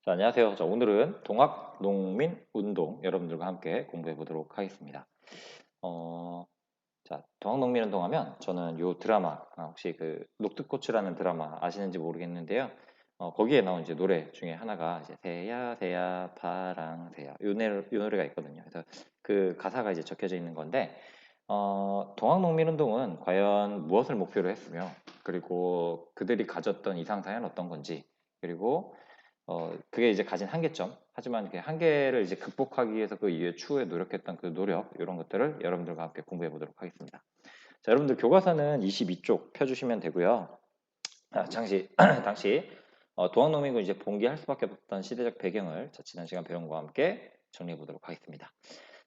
자, 안녕하세요. 자, 오늘은 동학농민운동 여러분들과 함께 공부해 보도록 하겠습니다. 어, 자, 동학농민운동 하면 저는 요 드라마, 혹시 그 녹두꽃이라는 드라마 아시는지 모르겠는데요. 거기에 나온 이제 노래 중에 하나가 이제 새야 새야 파랑새야 요 노래가 있거든요. 그래서 그 가사가 이제 적혀져 있는 건데 동학농민운동은 과연 무엇을 목표로 했으며 그리고 그들이 가졌던 이상사회는 어떤 건지 그리고 그게 이제 가진 한계점. 하지만 그 한계를 이제 극복하기 위해서 그 이후에 추후에 노력했던 그 노력, 이런 것들을 여러분들과 함께 공부해 보도록 하겠습니다. 자, 여러분들 교과서는 22쪽 펴주시면 되고요. 당시 동학농민군 이제 봉기할 수밖에 없었던 시대적 배경을 지난 시간 배운 것과 함께 정리해 보도록 하겠습니다.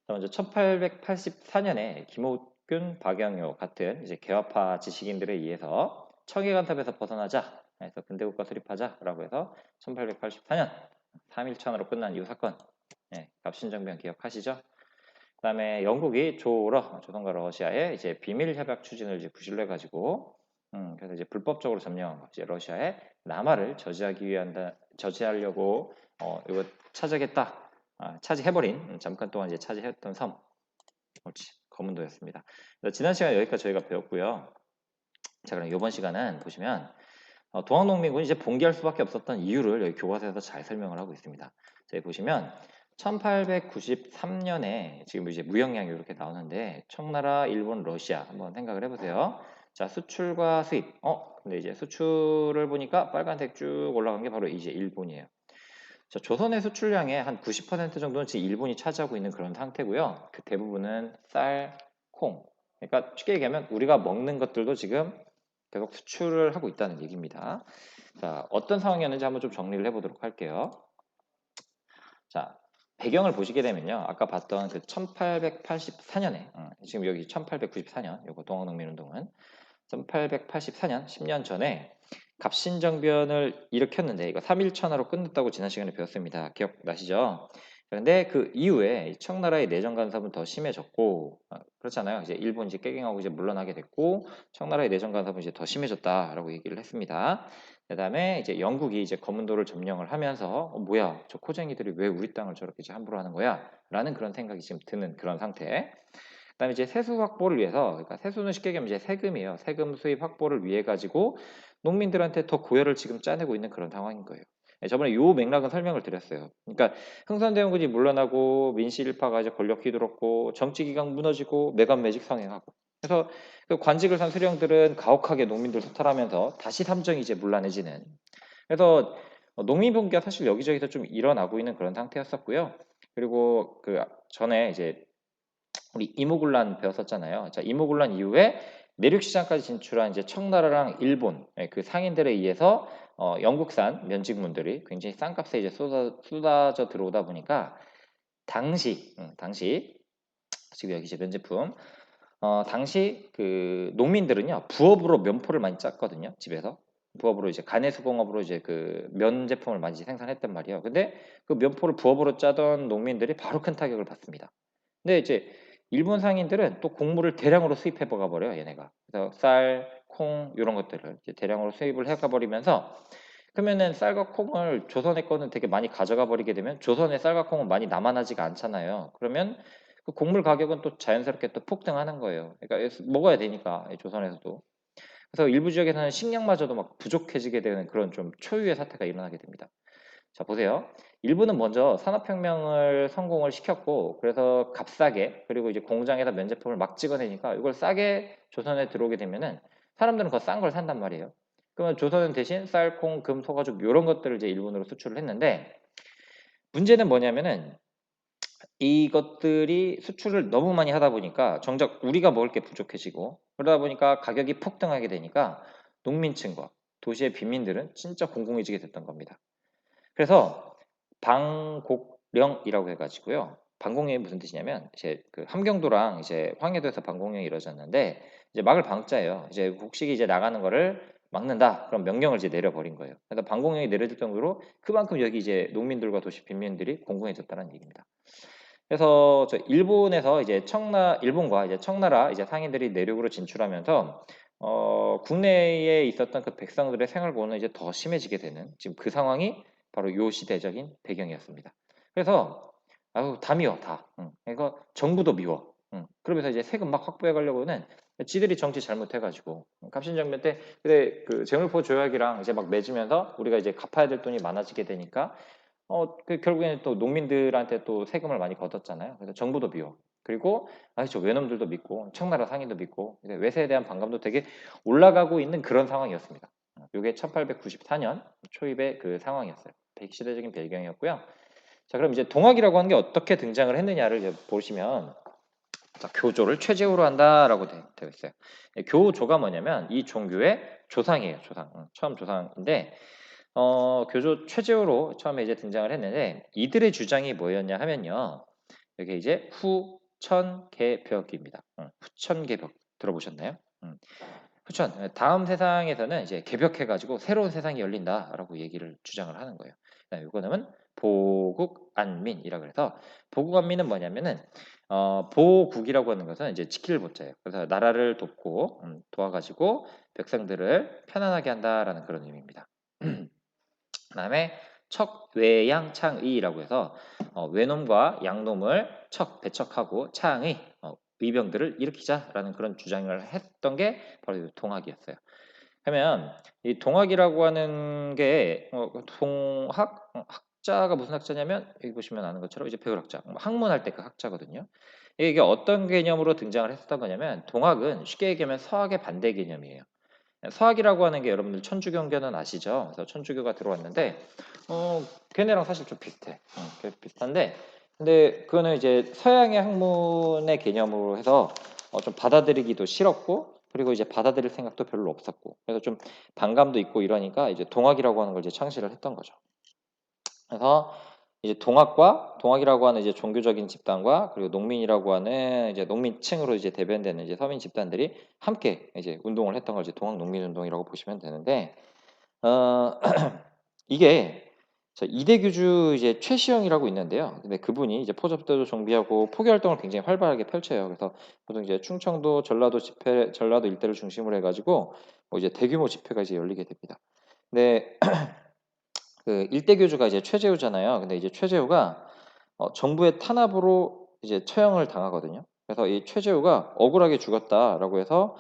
자, 먼저 1884년에 김옥균, 박영효 같은 이제 개화파 지식인들에 의해서 청해간섭에서 벗어나자 해서 근대국가 수립하자라고 해서 1884년 3.1천으로 끝난 이 사건, 갑신정변 기억하시죠? 그다음에 영국이 조선과 러시아의 이제 비밀 협약 추진을 이제 구실로 해가지고, 그래서 이제 불법적으로 점령한 거, 이제 러시아의 남하를 저지하려고 이거 차지하겠다, 차지해버린 잠깐 동안 이제 차지했던 섬, 거문도였습니다. 지난 시간 여기까지 저희가 배웠고요. 자, 그럼 이번 시간은 보시면 동학농민군이 이제 봉기할 수밖에 없었던 이유를 여기 교과서에서 잘 설명을 하고 있습니다. 저희 보시면 1893년에 지금 이제 무역량이 이렇게 나오는데 청나라, 일본, 러시아 한번 생각을 해보세요. 자, 수출과 수입. 근데 이제 수출을 보니까 빨간색 쭉 올라간 게 바로 이제 일본이에요. 자, 조선의 수출량의 한 90% 정도는 지금 일본이 차지하고 있는 그런 상태고요. 그 대부분은 쌀, 콩. 그러니까 쉽게 얘기하면 우리가 먹는 것들도 지금 계속 수출을 하고 있다는 얘기입니다. 자, 어떤 상황이었는지 한번 좀 정리를 해보도록 할게요. 자, 배경을 보시게 되면요. 아까 봤던 그 1884년에, 지금 여기 1894년, 요거 동학농민운동은 1884년, 10년 전에 갑신정변을 일으켰는데 이거 3.1천하로 끝났다고 지난 시간에 배웠습니다. 기억나시죠? 그런데 그 이후에 청나라의 내정 간섭은 더 심해졌고, 그렇잖아요. 이제 일본 이제 깨갱하고 이제 물러나게 됐고 청나라의 내정 간섭은 이제 더 심해졌다라고 얘기를 했습니다. 그다음에 이제 영국이 이제 거문도를 점령을 하면서 뭐야, 저 코쟁이들이 왜 우리 땅을 저렇게 이제 함부로 하는 거야?라는 그런 생각이 지금 드는 그런 상태. 그다음에 이제 세수 확보를 위해서, 그러니까 세수는 쉽게 얘기하면 이제 세금이에요. 세금 수입 확보를 위해 가지고 농민들한테 더 고열을 지금 짜내고 있는 그런 상황인 거예요. 저번에 요 맥락은 설명을 드렸어요. 그러니까 흥선대원군이 물러나고 민씨 일파가 이제 권력 휘둘렀고 정치기강 무너지고 매간매직 성행하고, 그래서 그 관직을 산 수령들은 가혹하게 농민들 소탈하면서 다시 삼정이 이제 문란해지는. 그래서 농민 분기가 사실 여기저기서 좀 일어나고 있는 그런 상태였었고요. 그리고 그 전에 이제 우리 이모군란 배웠었잖아요. 자, 이모군란 이후에 내륙시장까지 진출한 이제 청나라랑 일본, 그 상인들에 의해서 영국산 면직문들이 굉장히 싼 값에 이제 쏟아져 들어오다 보니까 당시 지금 여기 이제 면제품, 당시 그 농민들은요 부업으로 면포를 많이 짰거든요. 집에서 부업으로 이제 가내수공업으로 이제 그 면 제품을 많이 생산했단 말이에요. 근데 그 면포를 부업으로 짜던 농민들이 바로 큰 타격을 받습니다. 근데 이제 일본 상인들은 또 곡물을 대량으로 수입해 가 버려요, 얘네가. 그래서 쌀, 콩 이런 것들을 이제 대량으로 수입을 해가 버리면서, 그러면은 쌀과 콩을 조선의 거는 되게 많이 가져가 버리게 되면 조선의 쌀과 콩은 많이 남아나지가 않잖아요. 그러면 그 곡물 가격은 또 자연스럽게 또 폭등하는 거예요. 그러니까 먹어야 되니까, 조선에서도. 그래서 일부 지역에서는 식량마저도 막 부족해지게 되는 그런 좀 초유의 사태가 일어나게 됩니다. 자, 보세요. 일부는 먼저 산업혁명을 성공을 시켰고, 그래서 값싸게, 그리고 이제 공장에다 면제품을 막 찍어내니까 이걸 싸게 조선에 들어오게 되면은 사람들은 더 싼 걸 산단 말이에요. 그러면 조선은 대신 쌀, 콩, 금, 소가죽 이런 것들을 이제 일본으로 수출을 했는데, 문제는 뭐냐면은 이것들이 수출을 너무 많이 하다 보니까 정작 우리가 먹을 게 부족해지고, 그러다 보니까 가격이 폭등하게 되니까 농민층과 도시의 빈민들은 진짜 공공해지게 됐던 겁니다. 그래서 방곡령이라고 해가지고요. 방공령이 무슨 뜻이냐면 이제 그 함경도랑 이제 황해도에서 방공령이 이루어졌는데, 이제 막을 방자예요. 이제 곡식이 이제 나가는 거를 막는다. 그럼 명령을 이제 내려버린 거예요. 그래서 방공령이 내려질 정도로 그만큼 여기 이제 농민들과 도시 빈민들이 공공해졌다는 얘기입니다. 그래서 저 일본에서 이제 일본과 이제 청나라 이제 상인들이 내륙으로 진출하면서 국내에 있었던 그 백성들의 생활고는 이제 더 심해지게 되는 지금 그 상황이 바로 요 시대적인 배경이었습니다. 그래서 아유 다 미워 다. 이거 정부도 미워. 그러면서 이제 세금 막 확보해 가려고는 지들이 정치 잘못해가지고 갑신정변 때 그때 그 재물포 조약이랑 이제 막 맺으면서 우리가 이제 갚아야 될 돈이 많아지게 되니까 그 결국에는 또 농민들한테 또 세금을 많이 걷었잖아요. 그래서 정부도 미워. 그리고 저 외놈들도 믿고 청나라 상인도 믿고 이제 외세에 대한 반감도 되게 올라가고 있는 그런 상황이었습니다. 이게 1894년 초입의 그 상황이었어요. 시대적인 배경이었고요. 자, 그럼 이제 동학이라고 하는 게 어떻게 등장을 했느냐를 이제 보시면 자, 교조를 최제후로 한다라고 되어 있어요. 교조가 뭐냐면 이 종교의 조상이에요. 조상. 처음 조상인데 교조 최제후로 처음에 이제 등장을 했는데 이들의 주장이 뭐였냐 하면요. 여기 이제 후천개벽입니다. 후천개벽 들어보셨나요? 후천 다음 세상에서는 이제 개벽해가지고 새로운 세상이 열린다라고 얘기를 주장을 하는 거예요. 이거는 보국안민이라 그래서 보국안민은 뭐냐면은 보국이라고 하는 것은 이제 지킬 보자예요. 그래서 나라를 돕고 도와가지고 백성들을 편안하게 한다라는 그런 의미입니다. 그다음에 척외양창의라고 해서 외놈과 양놈을 배척하고 창의 의병들을 일으키자라는 그런 주장을 했던 게 바로 동학이었어요. 그러면 이 동학이라고 하는 게 동학 학자가 무슨 학자냐면 여기 보시면 아는 것처럼 이제 배울학자 학문할 때 그 학자거든요. 이게 어떤 개념으로 등장을 했었던 거냐면 동학은 쉽게 얘기하면 서학의 반대 개념이에요. 서학이라고 하는 게 여러분들 천주교계는 아시죠? 그래서 천주교가 들어왔는데 걔네랑 사실 좀 비슷해. 비슷한데 근데 그거는 이제 서양의 학문의 개념으로 해서 좀 받아들이기도 싫었고 그리고 이제 받아들일 생각도 별로 없었고 그래서 좀 반감도 있고 이러니까 이제 동학이라고 하는 걸 이제 창시를 했던 거죠. 그래서 이제 동학이라고 하는 이제 종교적인 집단과 그리고 농민이라고 하는 이제 농민층으로 이제 대변되는 이제 서민 집단들이 함께 이제 운동을 했던 걸 이제 동학 농민 운동이라고 보시면 되는데 어 이게 이대교주 이제 최시영이라고 있는데요. 근데 그분이 이제 포접대도 정비하고 포교 활동을 굉장히 활발하게 펼쳐요. 그래서 보통 이제 충청도, 전라도 일대를 중심으로 해가지고 뭐 이제 대규모 집회가 이제 열리게 됩니다. 근데 그 일대 교주가 이제 최재우잖아요. 근데 이제 최재우가 정부의 탄압으로 이제 처형을 당하거든요. 그래서 이 최재우가 억울하게 죽었다라고 해서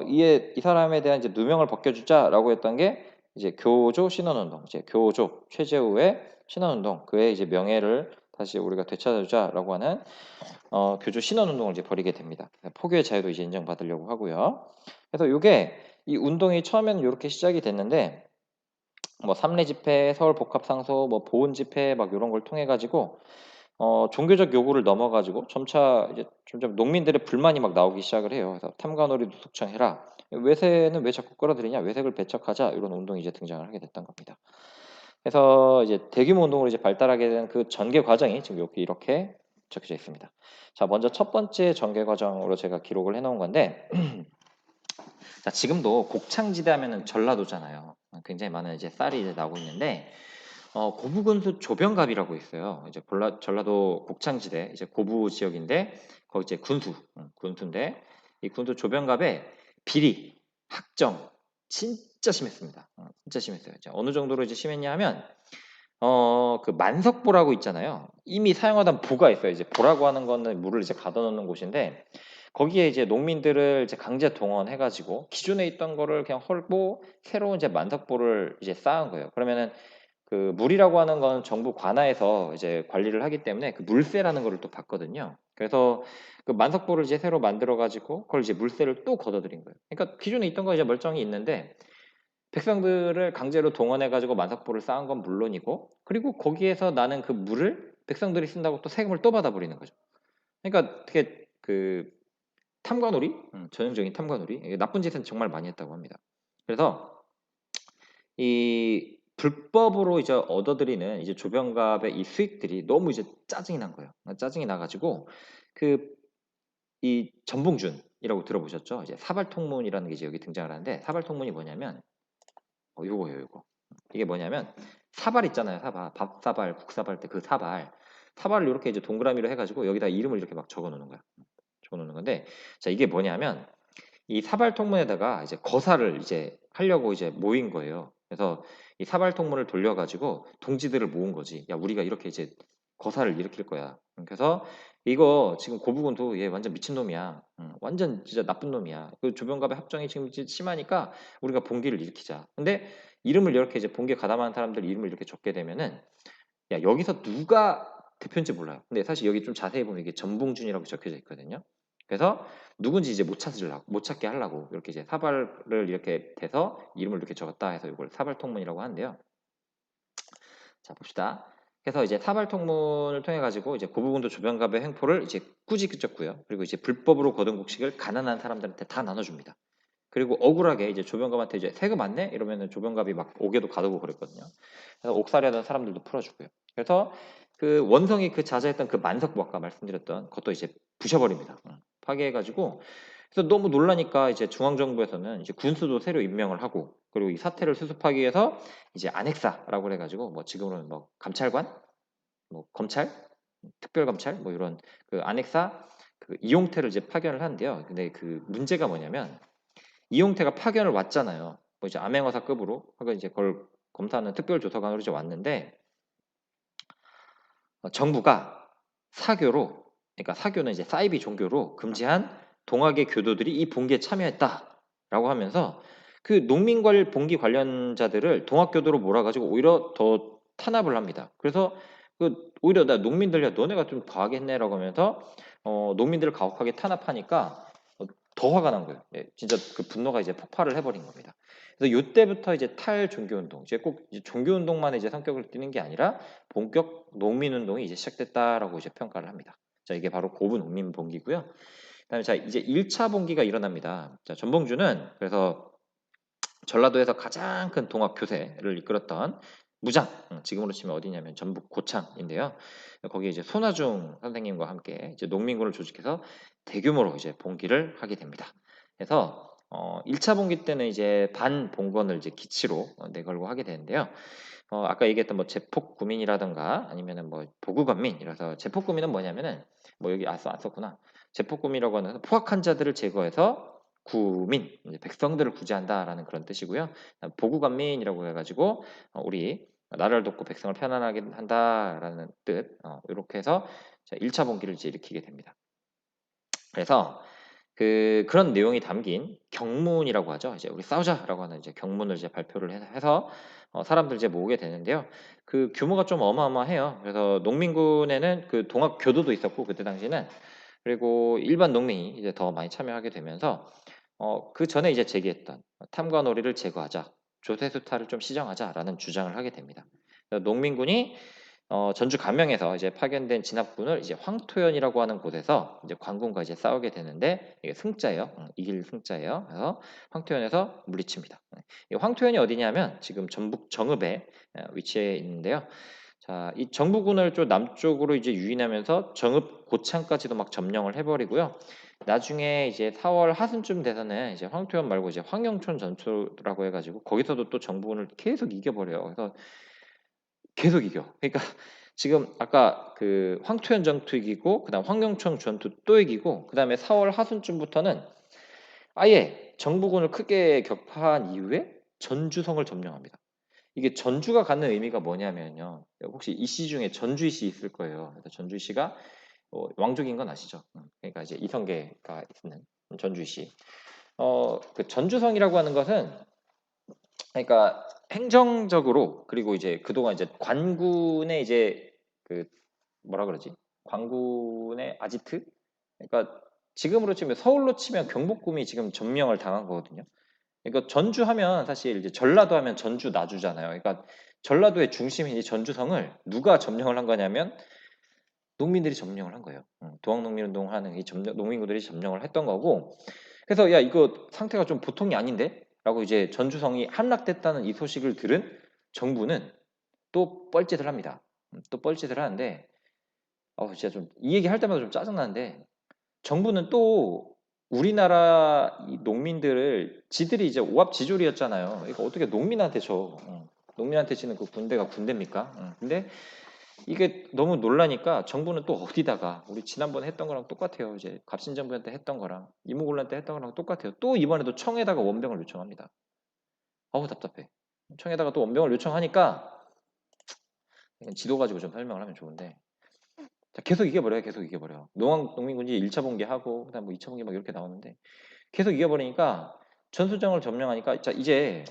이에 이 사람에 대한 이제 누명을 벗겨주자라고 했던 게 이제 교조 신원운동, 이제 교조 최재우의 신원운동, 그의 이제 명예를 다시 우리가 되찾아주자라고 하는 교조 신원운동을 이제 벌이게 됩니다. 포교의 자유도 이제 인정받으려고 하고요. 그래서 이게 이 운동이 처음에는 이렇게 시작이 됐는데 뭐 삼례 집회, 서울 복합 상소, 뭐 보훈 집회 막 이런 걸 통해 가지고 종교적 요구를 넘어 가지고 점차 이제 점점 농민들의 불만이 막 나오기 시작을 해요. 그래서 탐관오리 누숙청해라. 외세는 왜 자꾸 끌어들이냐? 외색을 배척하자. 이런 운동이 이제 등장을 하게 됐던 겁니다. 그래서 이제 대규모 운동으로 이제 발달하게 된 그 전개 과정이 지금 여기 이렇게 적혀져 있습니다. 자, 먼저 첫 번째 전개 과정으로 제가 기록을 해 놓은 건데 자, 지금도 곡창지대 하면은 전라도잖아요. 굉장히 많은 이제 쌀이 이제 나오고 있는데 고부군수 조병갑이라고 있어요. 이제 전라도 곡창지대 이제 고부 지역인데 거기 이제 군수인데 이 군수 조병갑의 비리, 학정 진짜 심했습니다. 진짜 심했어요. 이제 어느 정도로 이제 심했냐 하면 그 만석보라고 있잖아요. 이미 사용하던 보가 있어요. 이제 보라고 하는 거는 물을 이제 가둬놓는 곳인데 거기에 이제 농민들을 이제 강제 동원해가지고 기존에 있던 거를 그냥 헐고 새로운 이제 만석보를 이제 쌓은 거예요. 그러면은 그 물이라고 하는 건 정부 관하에서 이제 관리를 하기 때문에 그 물세라는 거를 또 받거든요. 그래서 그 만석보를 이제 새로 만들어 가지고 그걸 이제 물세를 또 걷어들인 거예요. 그러니까 기존에 있던 거 이제 멀쩡히 있는데 백성들을 강제로 동원해 가지고 만석보를 쌓은 건 물론이고 그리고 거기에서 나는 그 물을 백성들이 쓴다고 또 세금을 또 받아버리는 거죠. 그러니까 되게 그 탐관오리, 전형적인 탐관오리, 이게 나쁜 짓은 정말 많이 했다고 합니다. 그래서 이 불법으로 이제 얻어들이는 이제 조병갑의 이 수익들이 너무 이제 짜증이 난 거예요. 짜증이 나가지고 그 이 전봉준이라고 들어보셨죠? 이제 사발통문이라는 게 이제 여기 등장을 하는데 사발통문이 뭐냐면 요거예요, 요거. 이게 뭐냐면 사발 있잖아요, 사발. 밥사발, 국사발 때 그 사발. 사발을 이렇게 이제 동그라미로 해가지고 여기다 이름을 이렇게 막 적어놓는 거야. 적어놓는 건데, 자 이게 뭐냐면 이 사발 통문에다가 이제 거사를 이제 하려고 이제 모인 거예요. 그래서 이 사발통문을 돌려가지고 동지들을 모은 거지. 야, 우리가 이렇게 이제 거사를 일으킬 거야. 그래서 이거 지금 고부군도 얘 완전 미친놈이야. 완전 진짜 나쁜 놈이야. 그 조병갑의 합정이 지금 심하니까 우리가 봉기를 일으키자. 근데 이름을 이렇게 이제 봉기에 가담하는 사람들 이름을 이렇게 적게 되면은 야, 여기서 누가 대표인지 몰라요. 근데 사실 여기 좀 자세히 보면 이게 전봉준이라고 적혀져 있거든요. 그래서 누군지 이제 못 찾게 하려고 이렇게 이제 사발을 이렇게 대서 이름을 이렇게 적었다 해서 이걸 사발통문이라고 하는데요. 자, 봅시다. 그래서 이제 사발통문을 통해 가지고 이제 고부군도 조병갑의 횡포를 이제 꾸짖었고요. 그리고 이제 불법으로 거둔 곡식을 가난한 사람들한테 다 나눠줍니다. 그리고 억울하게 이제 조병갑한테 이제 세금 안 내? 이러면은 조병갑이 막 옥에도 가두고 그랬거든요. 그래서 옥살이하던 사람들도 풀어주고요. 그래서 그 원성이 그 자자했던 그 만석부 아까 말씀드렸던 그것도 이제 부셔버립니다. 파괴해가지고 그래서 너무 놀라니까 이제 중앙정부에서는 이제 군수도 새로 임명을 하고 그리고 이 사태를 수습하기 위해서 이제 안핵사라고 해가지고 뭐 지금으로는 뭐 감찰관, 뭐 검찰, 특별검찰 뭐 이런 그 안핵사 그 이용태를 이제 파견을 하는데요. 근데 그 문제가 뭐냐면 이용태가 파견을 왔잖아요. 뭐 이제 암행어사급으로 그러니까 이제 그걸 검사하는 특별조사관으로 이제 왔는데 정부가 사교로 그러니까 사교는 이제 사이비 종교로 금지한 동학의 교도들이 이 봉기에 참여했다라고 하면서 그 농민관 봉기 관련자들을 동학교도로 몰아가지고 오히려 더 탄압을 합니다. 그래서 그 오히려 나 농민들야 너네가 좀 과하게 했네라고 하면서 농민들을 가혹하게 탄압하니까 더 화가 난 거예요. 예, 진짜 그 분노가 이제 폭발을 해버린 겁니다. 그래서 요때부터 이제 탈종교운동, 이제 꼭 이제 종교운동만 이제 성격을 띠는 게 아니라 본격 농민운동이 이제 시작됐다라고 이제 평가를 합니다. 자, 이게 바로 고분 농민봉기고요. 그다음에 자, 이제 1차 봉기가 일어납니다. 자, 전봉주는 그래서 전라도에서 가장 큰 동학 교세를 이끌었던 무장, 지금으로 치면 어디냐면 전북 고창인데요. 거기에 이제 손아중 선생님과 함께 이제 농민군을 조직해서 대규모로 이제 봉기를 하게 됩니다. 그래서 1차 봉기 때는 이제 반봉건을 이제 기치로 내걸고 하게 되는데요. 아까 얘기했던 뭐 제폭구민이라든가 아니면은 뭐 보구관민이라서 제폭구민은 뭐냐면은 뭐 여기 안 썼구나. 제폭구민이라고 하는 포악한 자들을 제거해서 구민, 이제 백성들을 구제한다라는 그런 뜻이고요. 보구관민이라고 해가지고 우리 나라를 돕고 백성을 편안하게 한다라는 뜻. 이렇게 해서 1차 봉기를 이제 일으키게 됩니다. 그래서 그런 내용이 담긴 경문이라고 하죠. 이제 우리 싸우자라고 하는 이제 경문을 이제 발표를 해서 사람들 이제 모으게 되는데요. 그 규모가 좀 어마어마해요. 그래서 농민군에는 그 동학 교도도 있었고 그때 당시는 그리고 일반 농민이 이제 더 많이 참여하게 되면서 그 전에 이제 제기했던 탐관오리를 제거하자, 조세수탈을 좀 시정하자라는 주장을 하게 됩니다. 농민군이 전주 감명에서 이제 파견된 진압군을 이제 황토현이라고 하는 곳에서 이제 관군과 이제 싸우게 되는데 이게 승자예요. 이길 승자예요. 그래서 황토현에서 물리칩니다. 이 황토현이 어디냐면 지금 전북 정읍에 위치해 있는데요. 자, 이 정부군을 좀 남쪽으로 이제 유인하면서 정읍 고창까지도 막 점령을 해버리고요. 나중에 이제 4월 하순쯤 돼서는 이제 황토현 말고 이제 황영촌 전투라고 해가지고 거기서도 또 정부군을 계속 이겨버려요. 그래서 계속 이겨. 그러니까 지금 아까 그 황토현 전투 이기고 그다음 황영청 전투 또 이기고 그다음에 4월 하순쯤부터는 아예 정부군을 크게 격파한 이후에 전주성을 점령합니다. 이게 전주가 갖는 의미가 뭐냐면요. 혹시 이씨 중에 전주이 씨 있을 거예요. 그래서 전주이 씨가 왕족인 건 아시죠? 그러니까 이제 이성계가 있는 전주이 씨. 그 전주성이라고 하는 것은 그러니까 행정적으로 그리고 이제 그동안 이제 관군의 이제 그 뭐라 그러지? 관군의 아지트? 그러니까 지금으로 치면 서울로 치면 경복궁이 지금 점령을 당한 거거든요. 그러니까 전주하면 사실 이제 전라도 하면 전주 나주잖아요. 그러니까 전라도의 중심인 이 전주성을 누가 점령을 한 거냐면 농민들이 점령을 한 거예요. 동학농민운동 하는 이 농민군들이 점령을 했던 거고 그래서 야 이거 상태가 좀 보통이 아닌데? 라고 이제 전주성이 함락됐다는 이 소식을 들은 정부는 또 뻘짓을 합니다. 또 뻘짓을 하는데 진짜 좀 이 얘기 할 때마다 좀 짜증나는데 정부는 또 우리나라 이 농민들을 지들이 이제 오합지졸이었잖아요. 그러니까 어떻게 농민한테 져? 농민한테 지는 그 군대가 군대입니까? 근데 이게 너무 놀라니까 정부는 또 어디다가 우리 지난번에 했던 거랑 똑같아요. 이제 갑신정부 때 했던 거랑 이모군란 때 했던 거랑 똑같아요. 또 이번에도 청에다가 원병을 요청합니다. 어우 답답해. 청에다가 또 원병을 요청하니까 지도 가지고 좀 설명을 하면 좋은데 자, 계속 이겨버려요. 계속 이겨버려. 농민군이 1차 봉기하고 그다음 뭐 2차 봉기 막 이렇게 나오는데 계속 이겨버리니까 전수정을 점령하니까 자 이제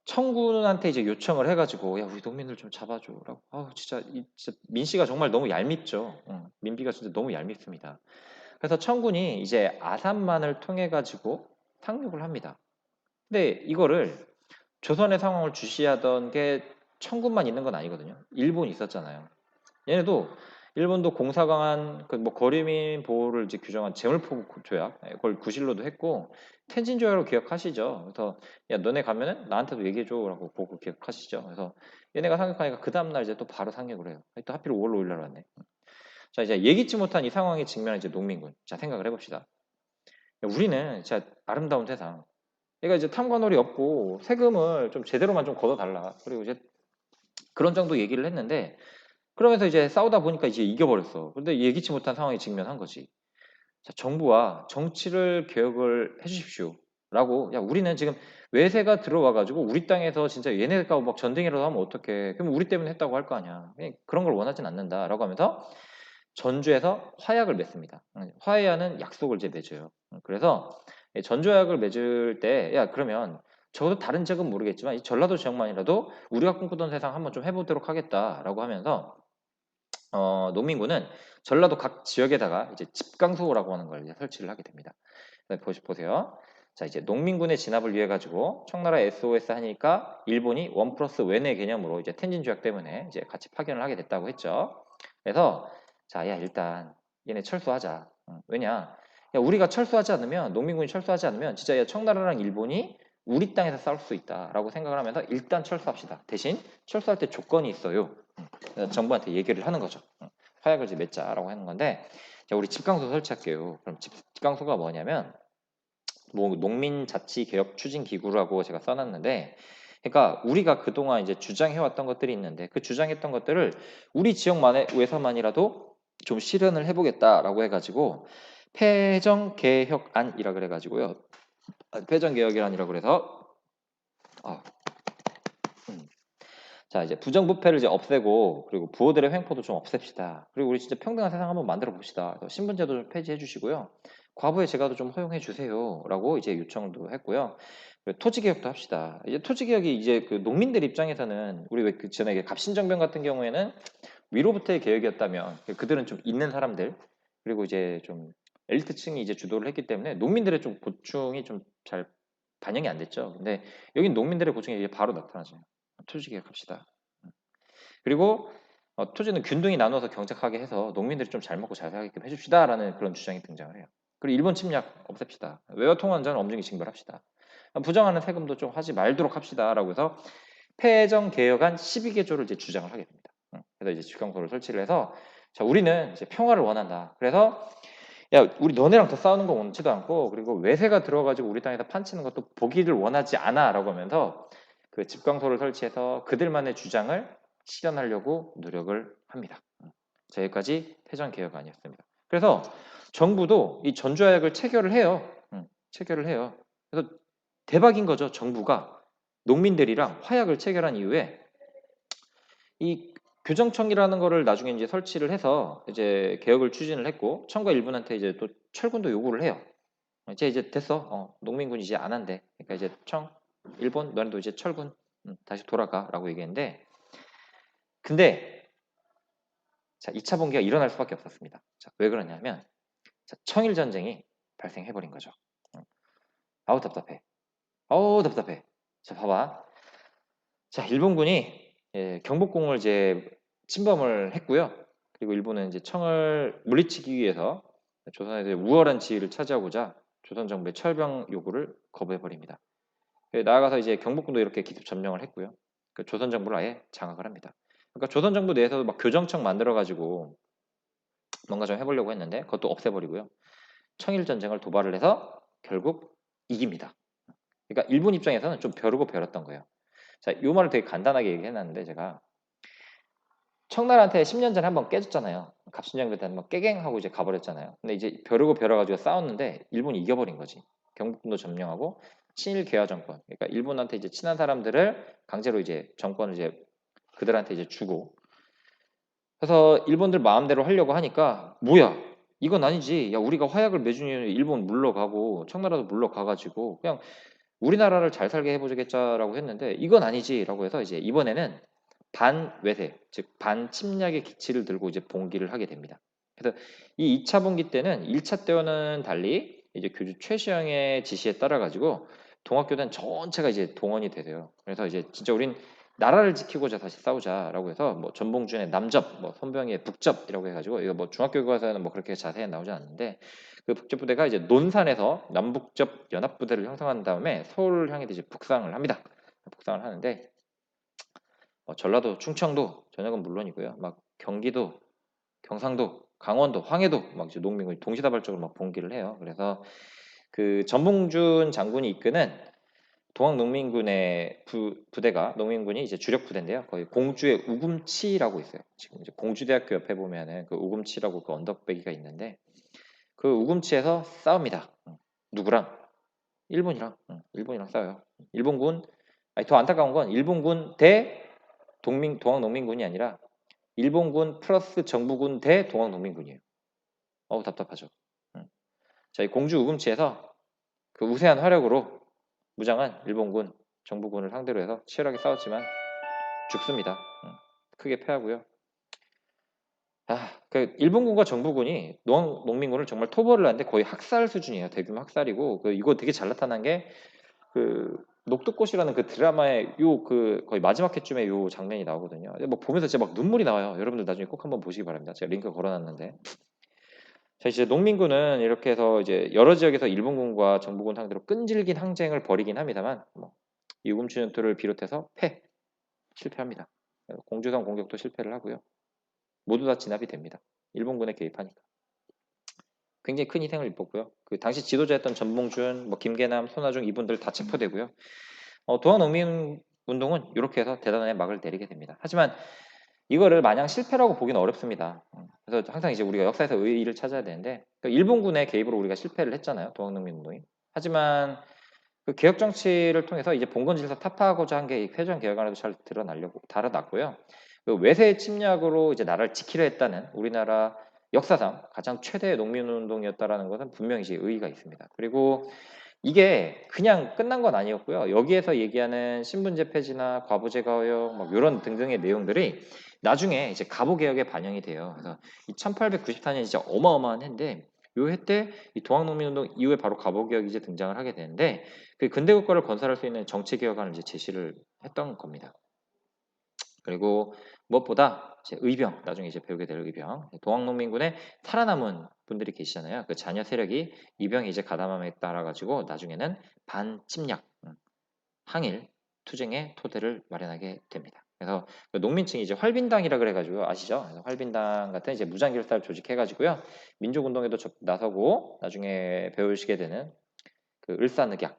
청군한테 이제 요청을 해가지고 야 우리 농민들 좀 잡아줘라고. 진짜 민씨가 정말 너무 얄밉죠. 민비가 진짜 너무 얄밉습니다. 그래서 청군이 이제 아산만을 통해 가지고 상륙을 합니다. 근데 이거를 조선의 상황을 주시하던 게 청군만 있는 건 아니거든요. 일본이 있었잖아요. 얘네도 일본도 공사 강한 그 뭐 거리민 보호를 이제 규정한 재물포고 조약 그걸 구실로도 했고 텐진 조약으로 기억하시죠. 그래서 야 너네 가면은 나한테도 얘기해줘라고 보고 기억하시죠. 그래서 얘네가 상륙하니까 그 다음날 이제 또 바로 상륙을 해요. 또 하필 5월 5일 날 왔네. 자 이제 예기치 못한 이 상황에 직면한 이제 농민군. 자 생각을 해봅시다. 야, 우리는 진짜 아름다운 세상. 얘가 이제 탐관오리 없고 세금을 좀 제대로만 좀 걷어달라. 그리고 이제 그런 정도 얘기를 했는데 그러면서 이제 싸우다 보니까 이제 이겨버렸어. 근데 예기치 못한 상황에 직면한 거지. 자, 정부와 정치를 개혁을 해주십시오. 라고, 야, 우리는 지금 외세가 들어와가지고 우리 땅에서 진짜 얘네가 막 전쟁이라도 하면 어떡해. 그럼 우리 때문에 했다고 할 거 아니야. 그런 걸 원하진 않는다. 라고 하면서 전주에서 화약을 맺습니다. 화해하는 약속을 이제 맺어요. 그래서 전조약을 맺을 때, 야, 그러면 적어도 다른 지역은 모르겠지만 이 전라도 지역만이라도 우리가 꿈꾸던 세상 한번 좀 해보도록 하겠다라고 하면서 농민군은 전라도 각 지역에다가 이제 집강소라고 하는 걸 이제 설치를 하게 됩니다. 보세요. 자, 이제 농민군의 진압을 위해 가지고 청나라 SOS 하니까 일본이 원 플러스 웬의 개념으로 이제 텐진 조약 때문에 이제 같이 파견을 하게 됐다고 했죠. 그래서 자, 야, 일단 얘네 철수하자. 왜냐? 야, 우리가 철수하지 않으면 농민군이 철수하지 않으면 진짜 야, 청나라랑 일본이 우리 땅에서 싸울 수 있다라고 생각을 하면서 일단 철수합시다. 대신 철수할 때 조건이 있어요. 정부한테 얘기를 하는 거죠. 화약을 이제 맺자라고 하는 건데 자, 우리 집강소 설치할게요. 그럼 집강소가 뭐냐면 뭐 농민자치개혁 추진기구라고 제가 써놨는데 그러니까 우리가 그동안 이제 주장해왔던 것들이 있는데 그 주장했던 것들을 우리 지역에서만이라도 좀 실현을 해보겠다라고 해가지고 폐정개혁안이라 그래가지고요. 폐정개혁안이라 그래서 아, 자 이제 부정부패를 이제 없애고 그리고 부호들의 횡포도 좀 없앱시다. 그리고 우리 진짜 평등한 세상 한번 만들어 봅시다. 신분제도 좀 폐지해 주시고요. 과부의 재가도 좀 허용해 주세요라고 이제 요청도 했고요. 토지 개혁도 합시다. 이제 토지 개혁이 이제 그 농민들 입장에서는 우리 왜 그 전에 갑신정변 같은 경우에는 위로부터의 개혁이었다면 그들은 좀 있는 사람들 그리고 이제 좀 엘리트층이 이제 주도를 했기 때문에 농민들의 좀 고충이 좀 잘 반영이 안 됐죠. 근데 여긴 농민들의 고충이 이제 바로 나타나죠. 토지 개혁합시다. 그리고 토지는 균등히 나눠서 경작하게 해서 농민들이 좀 잘 먹고 잘 살게끔 해줍시다라는 그런 주장이 등장을 해요. 그리고 일본 침략 없앱시다. 외화 통화자는 엄중히 징벌합시다. 부정하는 세금도 좀 하지 말도록 합시다라고 해서 폐정 개혁안 12개조를 이제 주장을 하게 됩니다. 그래서 이제 집강소를 설치를 해서 자 우리는 이제 평화를 원한다. 그래서 야 우리 너네랑 더 싸우는 거 원치도 않고 그리고 외세가 들어가지고 우리 땅에다 판치는 것도 보기를 원하지 않아라고 하면서 그 집강소를 설치해서 그들만의 주장을 실현하려고 노력을 합니다. 자, 여기까지 폐정개혁안이었습니다. 그래서 정부도 이 전조약을 체결을 해요. 체결을 해요. 그래서 대박인 거죠. 정부가 농민들이랑 화약을 체결한 이후에 이 교정청이라는 거를 나중에 이제 설치를 해서 이제 개혁을 추진을 했고 청과 일본한테 이제 또 철군도 요구를 해요. 이제 됐어. 농민군이 이제 안 한대. 그러니까 이제 일본 너네도 이제 철군 다시 돌아가라고 얘기했는데 근데 자 2차 봉기가 일어날 수밖에 없었습니다. 자, 왜 그러냐면 자, 청일 전쟁이 발생해버린 거죠. 아우 답답해. 아우 답답해. 자 봐봐. 자 일본군이 경복궁을 이제 침범을 했고요. 그리고 일본은 이제 청을 물리치기 위해서 조선에 우월한 지위를 차지하고자 조선 정부의 철병 요구를 거부해버립니다. 나아가서 이제 경복궁도 이렇게 기습 점령을 했고요. 그 조선 정부를 아예 장악을 합니다. 그러니까 조선 정부 내에서도 막 교정청 만들어가지고 뭔가 좀 해보려고 했는데 그것도 없애버리고요. 청일 전쟁을 도발을 해서 결국 이깁니다. 그러니까 일본 입장에서는 좀 벼르고 벼렸던 거예요. 자, 이 말을 되게 간단하게 얘기해놨는데 제가 청나라한테 10년 전에 한번 깨졌잖아요. 갑신정변 때 한번 깨갱하고 이제 가버렸잖아요. 근데 이제 벼르고 벼러가지고 싸웠는데 일본이 이겨버린 거지. 경복궁도 점령하고 친일 개화 정권. 그러니까 일본한테 이제 친한 사람들을 강제로 이제 정권을 이제 그들한테 이제 주고. 그래서 일본들 마음대로 하려고 하니까 뭐야? 이건 아니지. 야, 우리가 화약을 맺으니 일본 물러가고 청나라도 물러가가지고 그냥 우리나라를 잘 살게 해보겠자라고 했는데 이건 아니지라고 해서 이제 이번에는 반외세, 즉 반침략의 기치를 들고 이제 봉기를 하게 됩니다. 그래서 이 2차 봉기 때는 1차 때와는 달리 이제 교주 최시영의 지시에 따라 가지고 동학교단 전체가 이제 동원이 되세요. 그래서 이제 진짜 우린 나라를 지키고자 다시 싸우자라고 해서 뭐 전봉준의 남접, 뭐 손병희의 북접이라고 해가지고 이거 뭐 중학교 교과서에는 뭐 그렇게 자세히 나오지 않는데 그 북접 부대가 이제 논산에서 남북접 연합 부대를 형성한 다음에 서울을 향해 이제 북상을 합니다. 북상을 하는데 전라도, 충청도 전역은 물론이고요. 막 경기도, 경상도, 강원도, 황해도 막 이제 농민군이 동시다발적으로 막 봉기를 해요. 그래서 그 전봉준 장군이 이끄는 동학농민군의 부대가 농민군이 이제 주력 부대인데요. 거의 공주의 우금치라고 있어요. 지금 이제 공주대학교 옆에 보면은 그 우금치라고 그 언덕배기가 있는데 그 우금치에서 싸웁니다. 누구랑? 일본이랑. 일본이랑 싸워요. 일본군. 아니 더 안타까운 건 일본군 대 동학농민군이 아니라 일본군 플러스 정부군 대 동학농민군이에요. 어우 답답하죠. 자, 이 공주 우금치에서 그 우세한 화력으로 무장한 일본군 정부군을 상대로 해서 치열하게 싸웠지만 죽습니다. 크게 패하고요. 그 일본군과 정부군이 농민군을 정말 토벌을 하는데 거의 학살 수준이에요. 대규모 학살이고 이거 되게 잘 나타난 게 그 녹두꽃이라는 그 드라마의 요 그 거의 마지막 회쯤에 요 장면이 나오거든요. 뭐 보면서 진짜 막 눈물이 나와요. 여러분들 나중에 꼭 한번 보시기 바랍니다. 제가 링크 걸어놨는데. 자, 이제 농민군은 이렇게 해서 이제 여러 지역에서 일본군과 정부군 상대로 끈질긴 항쟁을 벌이긴 합니다만 이 우금치 전투를 비롯해서 실패합니다. 공주성 공격도 실패를 하고요. 모두 다 진압이 됩니다. 일본군에 개입하니까. 굉장히 큰 희생을 입었고요. 그 당시 지도자였던 전봉준, 김계남, 손아중 이분들 다 체포되고요. 동학농민운동은 이렇게 해서 대단하게 막을 내리게 됩니다. 하지만 이거를 마냥 실패라고 보기는 어렵습니다. 그래서 항상 이제 우리가 역사에서 의의를 찾아야 되는데 그러니까 일본군의 개입으로 우리가 실패를 했잖아요. 동학농민운동이. 하지만 그 개혁 정치를 통해서 이제 봉건 질서 타파하고자 한 게 회전 개혁안에도 잘 달아났고요. 그 외세 침략으로 이제 나라를 지키려 했다는 우리나라 역사상 가장 최대의 농민운동이었다라는 것은 분명히 이제 의의가 있습니다. 그리고 이게 그냥 끝난 건 아니었고요. 여기에서 얘기하는 신분제 폐지나 과부제 가역 막 이런 등등의 내용들이 나중에 이제 갑오개혁에 반영이 돼요. 그래서 이 1894년 진짜 어마어마한 해인데 요 해 때 이 동학농민운동 이후에 바로 갑오개혁이 이제 등장을 하게 되는데 그 근대국가를 건설할 수 있는 정치개혁안을 이제 제시를 했던 겁니다. 그리고 무엇보다 이제 의병, 나중에 이제 배우게 될 의병, 동학농민군에 살아남은 분들이 계시잖아요. 그 자녀 세력이 이병이 이제 가담함에 따라 가지고 나중에는 반침략, 항일, 투쟁의 토대를 마련하게 됩니다. 그래서 그 농민층이 이제 활빈당이라 그래가지고 아시죠? 그래서 활빈당 같은 이제 무장결사를 조직해가지고요 민족운동에도 나서고 나중에 배우시게 되는 그 을사늑약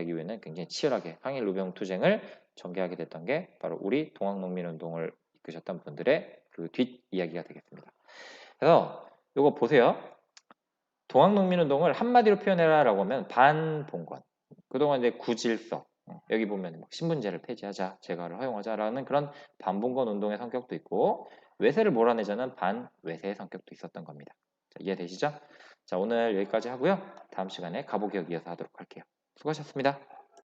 이후에는 굉장히 치열하게 항일 루병 투쟁을 전개하게 됐던 게 바로 우리 동학농민운동을 이끄셨던 분들의 그 뒷이야기가 되겠습니다. 그래서 이거 보세요. 동학농민운동을 한마디로 표현해라라고 하면 반봉건. 그동안 이제 구질서. 여기 보면 신분제를 폐지하자, 제거를 허용하자라는 그런 반봉건 운동의 성격도 있고 외세를 몰아내자는 반외세의 성격도 있었던 겁니다. 자, 이해되시죠? 자, 오늘 여기까지 하고요. 다음 시간에 갑오개혁 이어서 하도록 할게요. 수고하셨습니다.